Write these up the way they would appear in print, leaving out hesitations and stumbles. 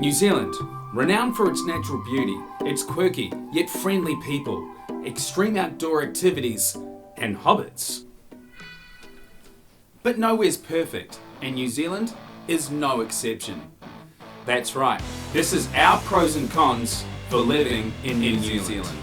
New Zealand, renowned for its natural beauty, its quirky yet friendly people, extreme outdoor activities, and hobbits. But nowhere's perfect, and New Zealand is no exception. That's right, this is our pros and cons for living in New Zealand.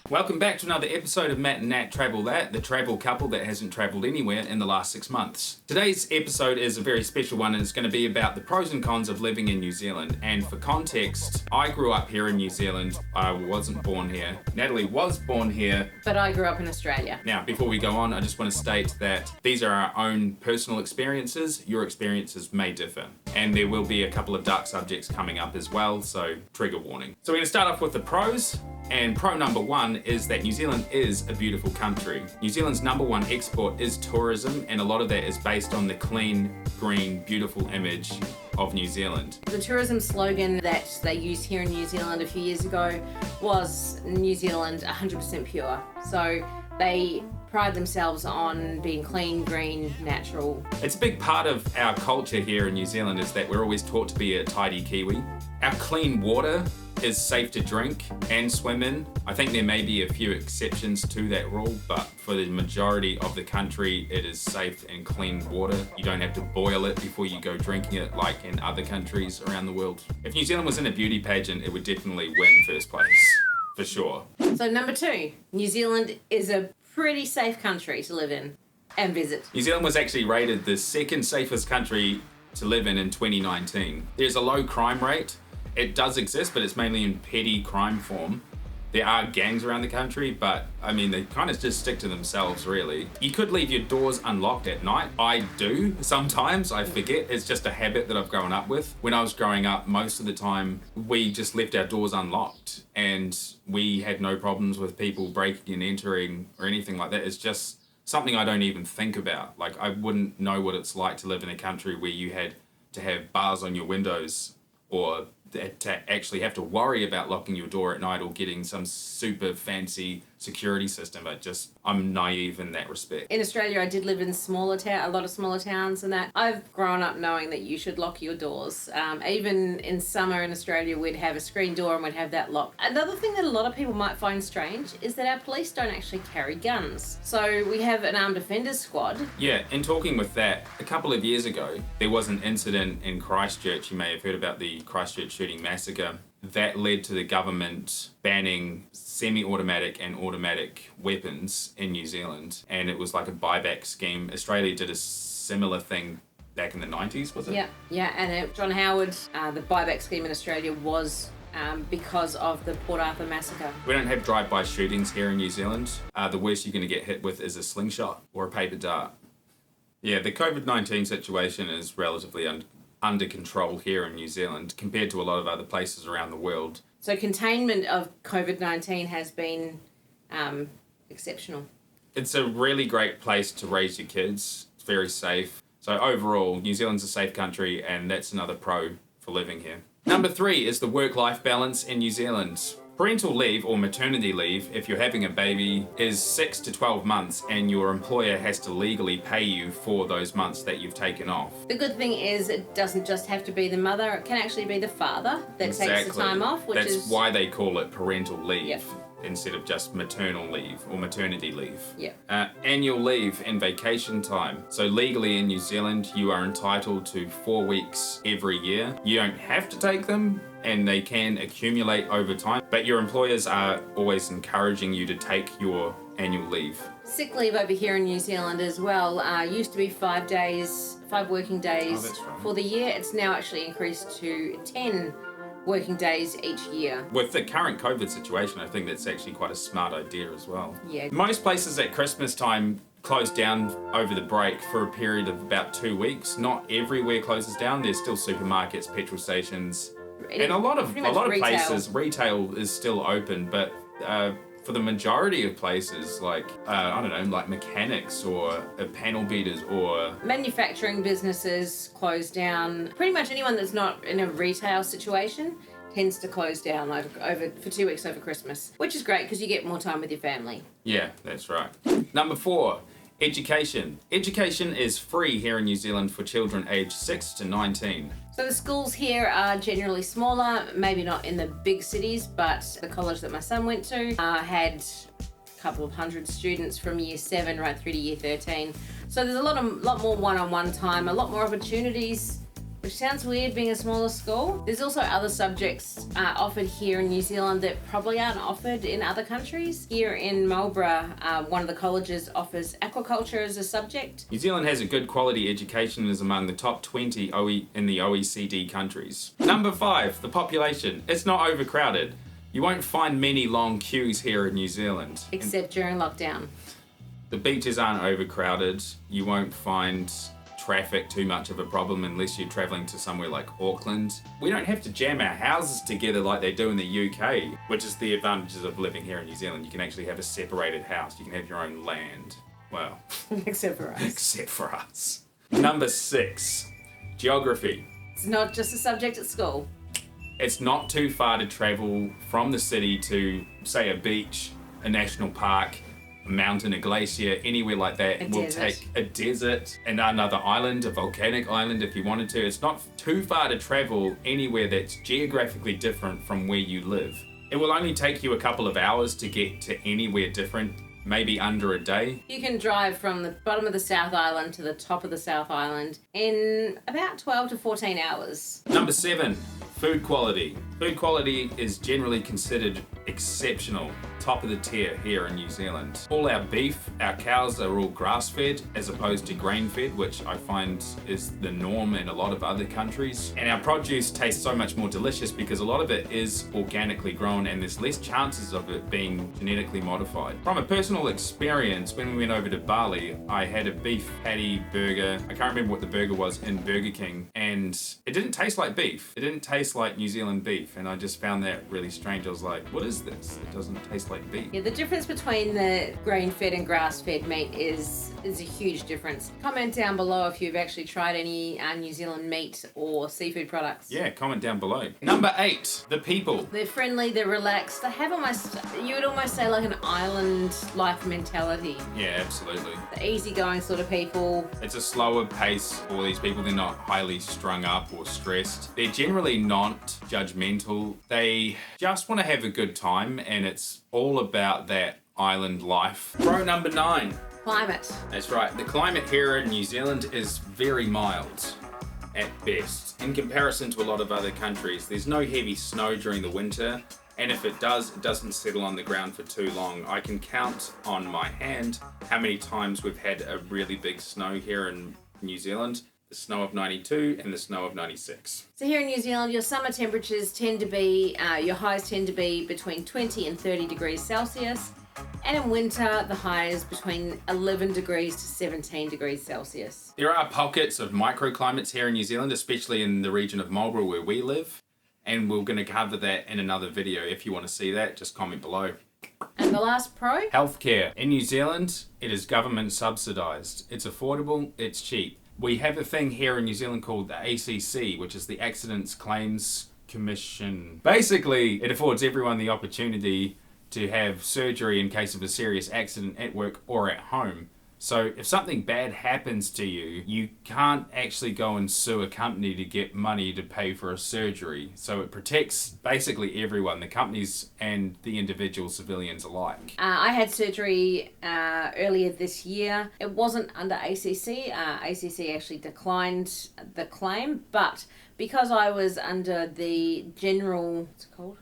Welcome back to another episode of Matt and Nat Travel That, the travel couple that hasn't travelled anywhere in the last 6 months. Today's episode is a very special one, and it's going to be about the pros and cons of living in New Zealand. And for context, I grew up here in New Zealand. I wasn't born here. Natalie was born here. But I grew up in Australia. Now, before we go on, I just want to state that these are our own personal experiences. Your experiences may differ. And there will be a couple of dark subjects coming up as well, so trigger warning. So we're going to start off with the pros. And pro number one is that New Zealand is a beautiful country. New Zealand's number one export is tourism, and a lot of that is based on the clean, green, beautiful image of New Zealand. The tourism slogan that they used here in New Zealand a few years ago was New Zealand 100% pure. So they pride themselves on being clean, green, natural. It's a big part of our culture here in New Zealand is that we're always taught to be a tidy Kiwi. Our clean water is safe to drink and swim in. I think there may be a few exceptions to that rule, but for the majority of the country, it is safe and clean water. You don't have to boil it before you go drinking it like in other countries around the world. If New Zealand was in a beauty pageant, it would definitely win first place, for sure. So number two, New Zealand is a pretty safe country to live in and visit. New Zealand was actually rated the second safest country to live in 2019. There's a low crime rate. It does exist, but it's mainly in petty crime form. There are gangs around the country, but I mean, they kind of just stick to themselves, really. You could leave your doors unlocked at night. I do sometimes. I forget. It's just a habit that I've grown up with. When I was growing up, most of the time, we just left our doors unlocked, and we had no problems with people breaking and entering or anything like that. It's just something I don't even think about. Like, I wouldn't know what it's like to live in a country where you had to have bars on your windows or to actually have to worry about locking your door at night or getting some super fancy security system. I'm naive in that respect. In Australia, I did live in a lot of smaller towns, and that I've grown up knowing that you should lock your doors. Even in summer in Australia, we'd have a screen door and we'd have that locked. Another thing that a lot of people might find strange is that our police don't actually carry guns. So we have an armed offenders squad. Yeah, in talking with that, a couple of years ago, there was an incident in Christchurch. You may have heard about the Christchurch shooting massacre. That led to the government banning semi-automatic and automatic weapons in New Zealand, and it was like a buyback scheme. Australia did a similar thing back in the 90s, was it? Yeah, and John Howard, the buyback scheme in Australia was because of the Port Arthur massacre. We don't have drive-by shootings here in New Zealand. The worst you're going to get hit with is a slingshot or a paper dart. Yeah, the COVID-19 situation is relatively under control here in New Zealand compared to a lot of other places around the world. So containment of COVID-19 has been exceptional. It's a really great place to raise your kids. It's very safe. So overall, New Zealand's a safe country, and that's another pro for living here. Number 3 is the work-life balance in New Zealand. Parental leave or maternity leave, if you're having a baby, is 6 to 12 months, and your employer has to legally pay you for those months that you've taken off. The good thing is it doesn't just have to be the mother, it can actually be the father that takes the time off, That's why they call it parental leave. Yep. Instead of just maternal leave or maternity leave. Yeah. Annual leave and vacation time. So legally in New Zealand, you are entitled to 4 weeks every year. You don't have to take them, and they can accumulate over time, but your employers are always encouraging you to take your annual leave. Sick leave over here in New Zealand as well used to be 5 working days for the year. It's now actually increased to 10 working days each year. With the current COVID situation, I think that's actually quite a smart idea as well. Yeah. Most places at Christmas time close down over the break for a period of about 2 weeks. Not everywhere closes down. There's still supermarkets, petrol stations, and a lot of places, retail is still open, but for the majority of places, like mechanics or panel beaters or manufacturing businesses close down. Pretty much anyone that's not in a retail situation tends to close down over for 2 weeks over Christmas, which is great because you get more time with your family. Yeah, that's right. Number 4 Education. Education is free here in New Zealand for children aged 6 to 19. So the schools here are generally smaller, maybe not in the big cities, but the college that my son went to had a couple of hundred students from year 7 right through to year 13. So there's a lot more one-on-one time, a lot more opportunities, which sounds weird being a smaller school. There's also other subjects offered here in New Zealand that probably aren't offered in other countries. Here in Marlborough, one of the colleges offers aquaculture as a subject. New Zealand has a good quality education and is among the top 20 in the OECD countries. Number 5, the population. It's not overcrowded. You won't find many long queues here in New Zealand. Except during lockdown. The beaches aren't overcrowded. You won't find traffic too much of a problem unless you're travelling to somewhere like Auckland. We don't have to jam our houses together like they do in the UK, which is the advantages of living here in New Zealand. You can actually have a separated house. You can have your own land. Well, except for us. Except for us. Number 6, geography. It's not just a subject at school. It's not too far to travel from the city to, say, a beach, a national park, a mountain, a glacier, anywhere like that. It will take a desert and another island, a volcanic island if you wanted to. It's not too far to travel anywhere that's geographically different from where you live. It will only take you a couple of hours to get to anywhere different, maybe under a day. You can drive from the bottom of the South Island to the top of the South Island in about 12 to 14 hours. Number 7, food quality. Food quality is generally considered exceptional, top of the tier here in New Zealand. All our beef, our cows are all grass-fed as opposed to grain-fed, which I find is the norm in a lot of other countries. And our produce tastes so much more delicious because a lot of it is organically grown and there's less chances of it being genetically modified. From a personal experience, when we went over to Bali, I had a beef patty burger. I can't remember what the burger was in Burger King, and it didn't taste like beef. It didn't taste like New Zealand beef, and I just found that really strange. I was like, what is this? It doesn't taste like beef. Yeah, the difference between the grain-fed and grass-fed meat is a huge difference. Comment down below if you've actually tried any New Zealand meat or seafood products. Yeah, comment down below. Number 8, the people. They're friendly, they're relaxed, they have you would almost say like an island life mentality. Yeah, absolutely. The easygoing sort of people. It's a slower pace for these people. They're not highly strung up or stressed. They're generally not judgmental. They just want to have a good time, and it's all about that island life. Pro number 9. Climate. That's right. The climate here in New Zealand is very mild at best. In comparison to a lot of other countries, there's no heavy snow during the winter, and if it does, it doesn't settle on the ground for too long. I can count on my hand how many times we've had a really big snow here in New Zealand. The snow of 92 and the snow of 96. So here in New Zealand, your summer temperatures tend to be, your highs tend to be between 20 and 30 degrees Celsius. And in winter, the high is between 11 degrees to 17 degrees Celsius. There are pockets of microclimates here in New Zealand, especially in the region of Marlborough where we live. And we're going to cover that in another video. If you want to see that, just comment below. And the last pro? Healthcare. In New Zealand, it is government subsidised. It's affordable, it's cheap. We have a thing here in New Zealand called the ACC, which is the Accidents Claims Commission. Basically, it affords everyone the opportunity to have surgery in case of a serious accident at work or at home. So if something bad happens to you, you can't actually go and sue a company to get money to pay for a surgery. So it protects basically everyone, the companies and the individual civilians alike. I had surgery earlier this year. It wasn't under ACC. ACC actually declined the claim, but because I was under the general, what's it called?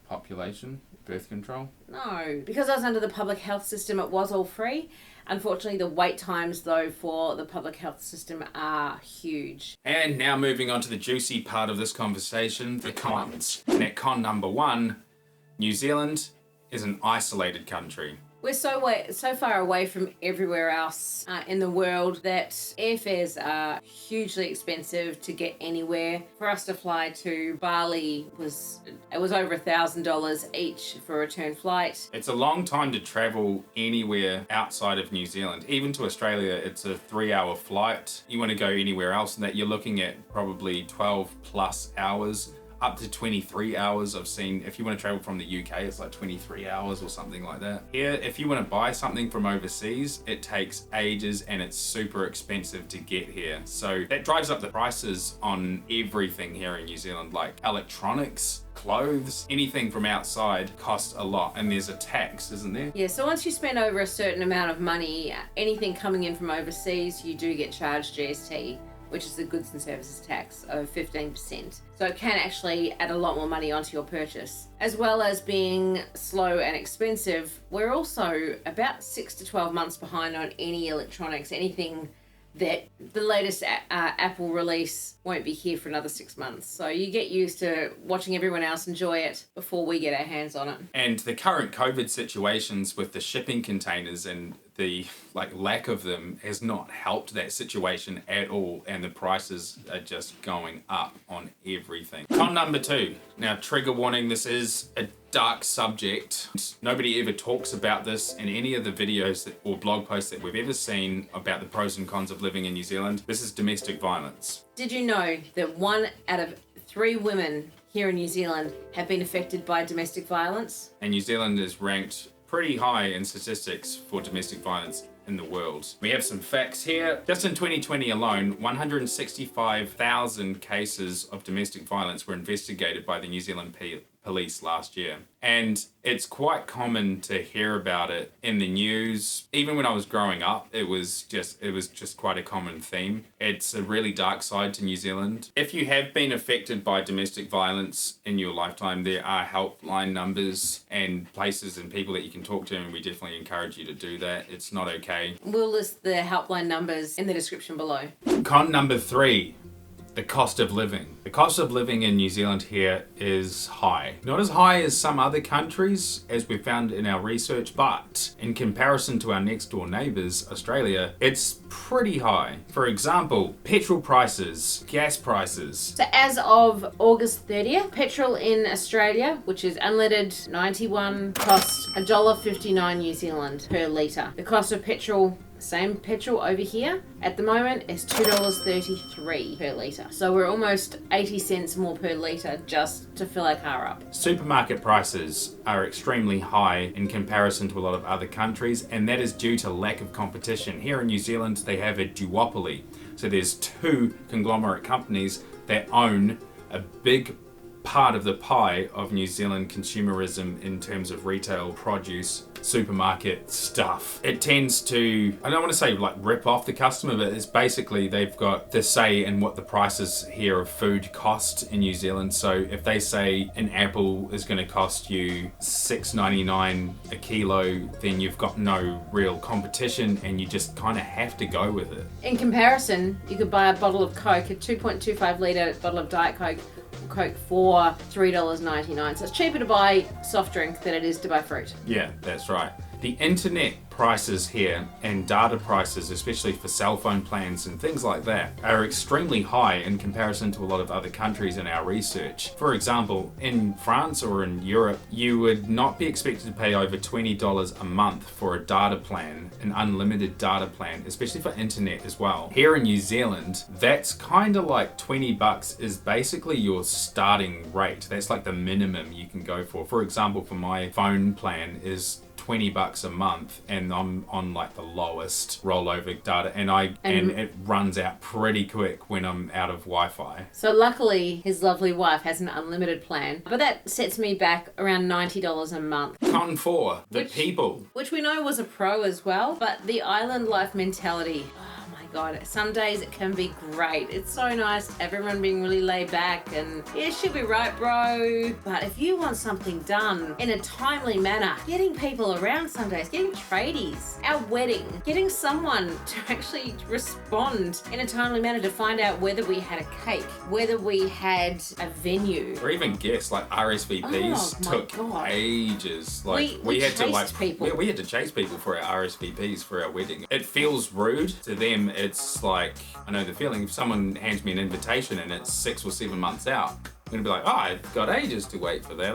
Population? Birth control? No, because I was under the public health system, it was all free. Unfortunately, the wait times, though, for the public health system are huge. And now moving on to the juicy part of this conversation, the cons. And at con number 1, New Zealand is an isolated country. We're so far away from everywhere else in the world that airfares are hugely expensive to get anywhere. For us to fly to Bali was over $1,000 each for a return flight. It's a long time to travel anywhere outside of New Zealand. Even to Australia, it's a 3-hour flight. You want to go anywhere else and that you're looking at probably 12 plus hours up to 23 hours. I've seen if you want to travel from the UK, it's like 23 hours or something like that. Here, if you want to buy something from overseas, it takes ages and it's super expensive to get here. So that drives up the prices on everything here in New Zealand, like electronics, clothes, anything from outside costs a lot, and there's a tax, isn't there? Yeah, so once you spend over a certain amount of money, anything coming in from overseas, you do get charged GST, which is the goods and services tax of 15%. So it can actually add a lot more money onto your purchase. As well as being slow and expensive, we're also about 6 to 12 months behind on any electronics, anything that the latest Apple release won't be here for another 6 months. So you get used to watching everyone else enjoy it before we get our hands on it. And the current COVID situations with the shipping containers and the lack of them has not helped that situation at all, and the prices are just going up on everything. Con number 2. Now, trigger warning, this is a dark subject. Nobody ever talks about this in any of the videos or blog posts that we've ever seen about the pros and cons of living in New Zealand. This is domestic violence. Did you know that 1 out of 3 women here in New Zealand have been affected by domestic violence? And New Zealand is ranked pretty high in statistics for domestic violence in the world. We have some facts here. Just in 2020 alone, 165,000 cases of domestic violence were investigated by the New Zealand police last year. And it's quite common to hear about it in the news. Even when I was growing up, it was just quite a common theme. It's a really dark side to New Zealand. If you have been affected by domestic violence in your lifetime, there are helpline numbers and places and people that you can talk to, and we definitely encourage you to do that. It's not okay. We'll list the helpline numbers in the description below. Con number 3. The cost of living. The cost of living in New Zealand here is high. Not as high as some other countries, as we found in our research, but in comparison to our next door neighbours, Australia, it's pretty high. For example, petrol prices, gas prices. So as of August 30th, petrol in Australia, which is unleaded 91, costs $1.59 New Zealand per litre. The cost of petrol, same petrol over here, at the moment is $2.33 per litre. So we're almost 80 cents more per litre just to fill our car up. Supermarket prices are extremely high in comparison to a lot of other countries, and that is due to lack of competition. Here in New Zealand, they have a duopoly. So there's 2 conglomerate companies that own a big part of the pie of New Zealand consumerism in terms of retail produce, supermarket stuff. It tends to, I don't want to say rip off the customer, but it's basically they've got the say in what the prices here of food cost in New Zealand. So if they say an apple is going to cost you $6.99 a kilo, then you've got no real competition and you just kind of have to go with it. In comparison, you could buy a bottle of Coke, a 2.25 litre bottle of Diet Coke for $3.99. So it's cheaper to buy soft drink than it is to buy fruit. Yeah, that's right. The internet prices here and data prices, especially for cell phone plans and things like that, are extremely high in comparison to a lot of other countries in our research. For example, in France or in Europe, you would not be expected to pay over $20 a month for a data plan, an unlimited data plan, especially for internet as well. Here in New Zealand, that's kind of like $20 is basically your starting rate. That's like the minimum you can go for. For example, for my phone plan is $20 a month, and I'm on the lowest rollover data, and it runs out pretty quick when I'm out of Wi-Fi. So luckily his lovely wife has an unlimited plan, but that sets me back around $90 a month. Con 4, the people. Which we know was a pro as well, but the island life mentality. God, some days it can be great. It's so nice, everyone being really laid back and yeah, she'll be right, bro. But if you want something done in a timely manner, getting people around some days, getting tradies, our wedding, getting someone to actually respond in a timely manner to find out whether we had a cake, whether we had a venue. Or even guests, RSVPs took ages. We had to people. We had to chase people for our RSVPs for our wedding. It feels rude to them. It's I know the feeling, if someone hands me an invitation and it's 6 or 7 months out, and be like, oh, I've got ages to wait for that.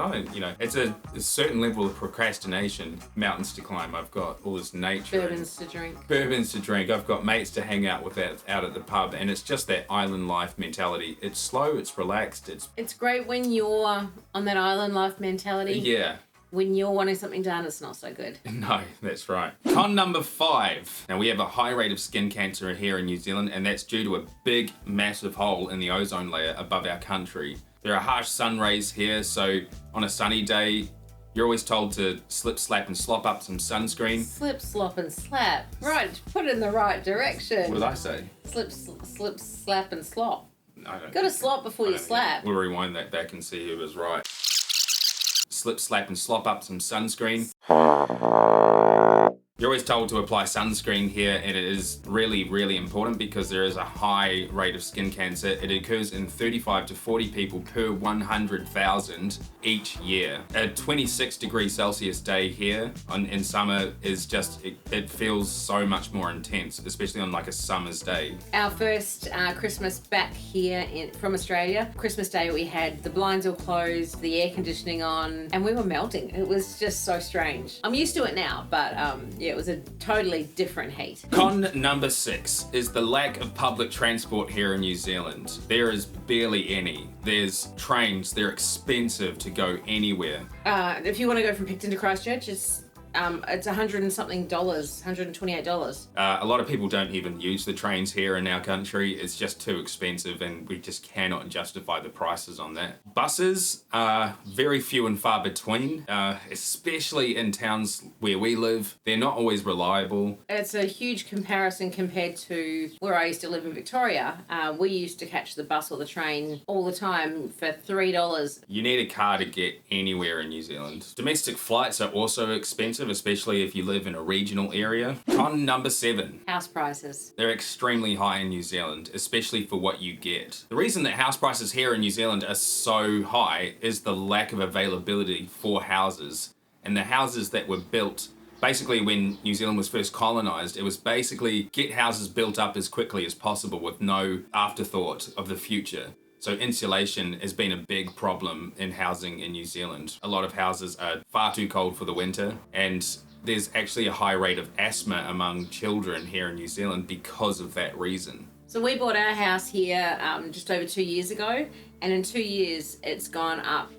It's a certain level of procrastination. Mountains to climb. I've got all this nature. Bourbons to drink. Bourbons to drink. I've got mates to hang out with out at the pub, and it's just that island life mentality. It's slow, it's relaxed, It's great when you're on that island life mentality. Yeah. When you're wanting something done, it's not so good. No, that's right. Con number 5. Now, we have a high rate of skin cancer here in New Zealand, and that's due to a big, massive hole in the ozone layer above our country. There are harsh sun rays here, so on a sunny day, you're always told to slip, slap, and slop up some sunscreen. Slip, slop, and slap. Right, put it in the right direction. What did I say? Slip, slap, and slop. I don't Got to slop before you slap. We'll rewind that back and see who was right. Slip, slap, and slop up some sunscreen. You're always told to apply sunscreen here, and it is really, really important because there is a high rate of skin cancer. It occurs in 35 to 40 people per 100,000 each year. A 26 degrees Celsius day here in summer is just, it feels so much more intense, especially on like a summer's day. Our first Christmas back here from Australia, Christmas Day we had the blinds all closed, the air conditioning on, and we were melting. It was just so strange. I'm used to it now, but yeah, it was a totally different heat. Con number 6 is the lack of public transport here in New Zealand. There is barely any. There's trains, they're expensive to go anywhere. If you want to go from Picton to Christchurch, it's $100 and something, $128. A lot of people don't even use the trains here in our country. It's just too expensive, and we just cannot justify the prices on that. Buses are very few and far between, especially in towns where we live. They're not always reliable. It's a huge comparison compared to where I used to live in Victoria. We used to catch the bus or the train all the time for $3. You need a car to get anywhere in New Zealand. Domestic flights are also expensive, especially if you live in a regional area. Con number 7. House prices. They're extremely high in New Zealand, especially for what you get. The reason that house prices here in New Zealand are so high is the lack of availability for houses. And the houses that were built, basically when New Zealand was first colonised, it was basically get houses built up as quickly as possible with no afterthought of the future. So insulation has been a big problem in housing in New Zealand. A lot of houses are far too cold for the winter, and there's actually a high rate of asthma among children here in New Zealand because of that reason. So we bought our house here just over 2 years ago, and in 2 years it's gone up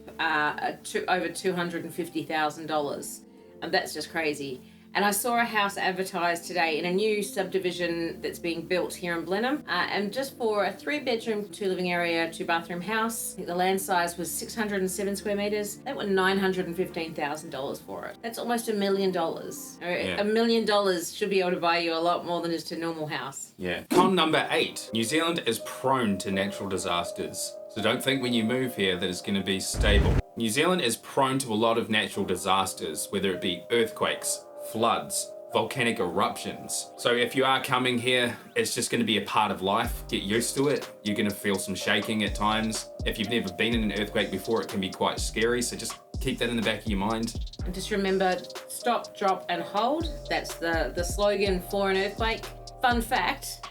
to over $250,000. And that's just crazy. And I saw a house advertised today in a new subdivision that's being built here in Blenheim. And just for a 3-bedroom, 2-living area, 2-bathroom house, I think the land size was 607 square metres. They were $915,000 for it. That's almost $1 million. Yeah. $1 million should be able to buy you a lot more than just a normal house. Yeah. Con number 8. New Zealand is prone to natural disasters. So don't think when you move here that it's going to be stable. New Zealand is prone to a lot of natural disasters, whether it be earthquakes, floods, volcanic eruptions. So if you are coming here, it's just going to be a part of life. Get used to it. You're going to feel some shaking at times. If you've never been in an earthquake before, it can be quite scary. So just keep that in the back of your mind. And just remember, stop, drop, and hold. That's the slogan for an earthquake. Fun fact,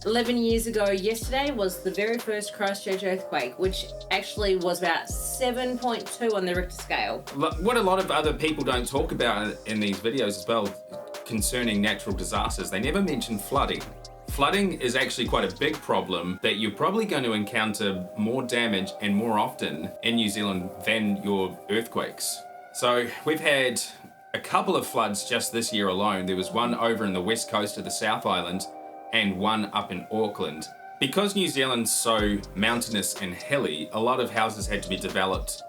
11 years ago yesterday was the very first Christchurch earthquake, which actually was about 7.2 on the Richter scale. What a lot of other people don't talk about in these videos as well concerning natural disasters, they never mention flooding. Flooding is actually quite a big problem that you're probably going to encounter more damage and more often in New Zealand than your earthquakes. So we've had a couple of floods just this year alone. There was one over in the west coast of the South Island and one up in Auckland. Because New Zealand's so mountainous and hilly, a lot of houses had to be developed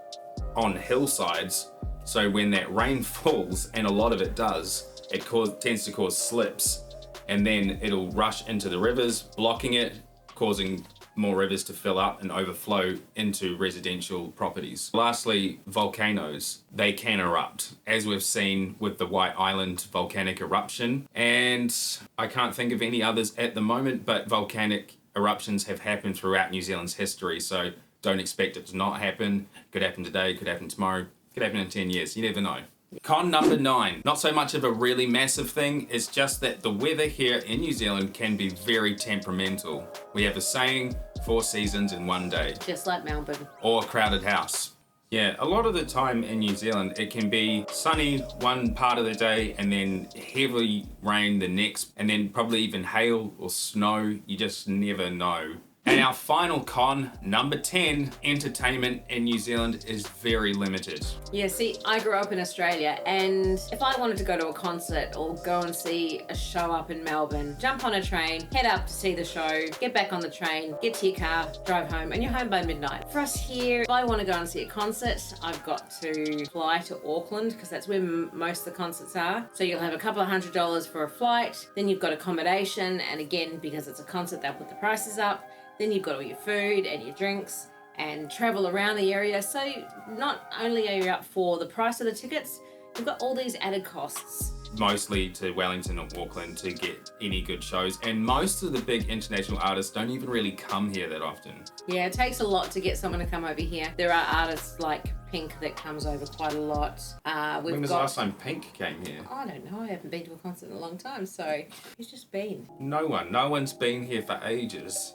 on hillsides. So when that rain falls, and a lot of it does, it tends to cause slips, and then it'll rush into the rivers, blocking it, causing more rivers to fill up and overflow into residential properties. Lastly, volcanoes. They can erupt, as we've seen with the White Island volcanic eruption. And I can't think of any others at the moment, but volcanic eruptions have happened throughout New Zealand's history, so don't expect it to not happen. Could happen today, could happen tomorrow, could happen in 10 years. You never know. Con number 9. Not so much of a really massive thing, it's just that the weather here in New Zealand can be very temperamental. We have a saying, 4 seasons in one day. Just like Melbourne. Or a crowded house. Yeah, a lot of the time in New Zealand, it can be sunny one part of the day and then heavy rain the next, and then probably even hail or snow. You just never know. And our final con, number 10, entertainment in New Zealand is very limited. Yeah, see, I grew up in Australia, and if I wanted to go to a concert or go and see a show up in Melbourne, jump on a train, head up to see the show, get back on the train, get to your car, drive home, and you're home by midnight. For us here, if I want to go and see a concert, I've got to fly to Auckland, because that's where most of the concerts are. So you'll have a couple of $100 for a flight, then you've got accommodation, and again, because it's a concert, they'll put the prices up. Then you've got all your food and your drinks and travel around the area. So not only are you up for the price of the tickets, you've got all these added costs. Mostly to Wellington or Auckland to get any good shows. And most of the big international artists don't even really come here that often. Yeah, it takes a lot to get someone to come over here. There are artists like Pink that comes over quite a lot. When was the last time Pink came here? I don't know. I haven't been to a concert in a long time. So who's just been? No one's been here for ages.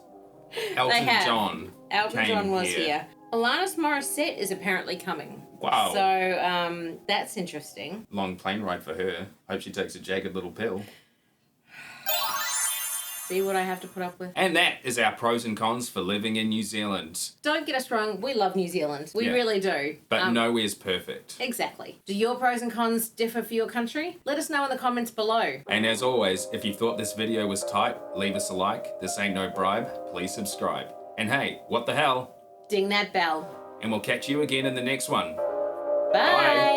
Elton John was here. Alanis Morissette is apparently coming. Wow. So that's interesting. Long plane ride for her. Hope she takes a jagged little pill. See what I have to put up with? And that is our pros and cons for living in New Zealand. Don't get us wrong, we love New Zealand. We really do. But nowhere's perfect. Exactly. Do your pros and cons differ for your country? Let us know in the comments below. And as always, if you thought this video was tight, leave us a like. This ain't no bribe. Please subscribe. And hey, what the hell? Ding that bell. And we'll catch you again in the next one. Bye.